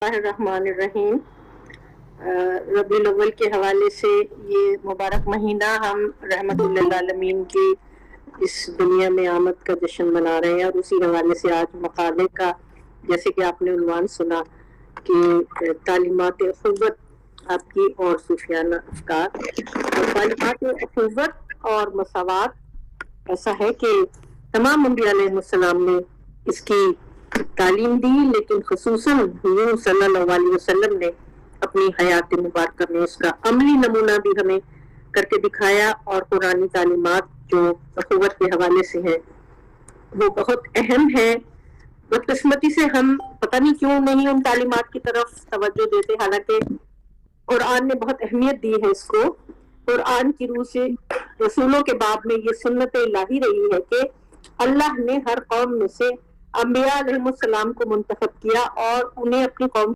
اللہ الرحمن الرحیم۔ ربیع الاول کے حوالے سے یہ مبارک مہینہ ہم رحمت للعالمین کی اس دنیا میں آمد کا جشن منا رہے ہیں، اور اسی حوالے سے آج مقالے کا جیسے کہ آپ نے عنوان سنا کہ تعلیمات اخوت آپ کی اور صوفیانہ افکار۔ اور تعلیمات اخوت اور مساوات ایسا ہے کہ تمام انبیاء علیہ السلام نے اس کی تعلیم دی، لیکن خصوصاً حضور صلی اللہ علیہ وسلم نے اپنی حیات مبارکہ میں اس کا عملی نمونہ بھی ہمیں کر کے دکھایا، اور قرآنی تعلیمات جو اخوت کے حوالے سے ہیں وہ بہت اہم ہے۔ بدقسمتی سے ہم پتہ نہیں کیوں نہیں ان تعلیمات کی طرف توجہ دیتے، حالانکہ قرآن نے بہت اہمیت دی ہے اس کو۔ قرآن کی روح سے رسولوں کے باب میں یہ سنت الہی رہی ہے کہ اللہ نے ہر قوم میں سے انبیاء علیہ السلام کو منتخب کیا اور انہیں اپنی قوم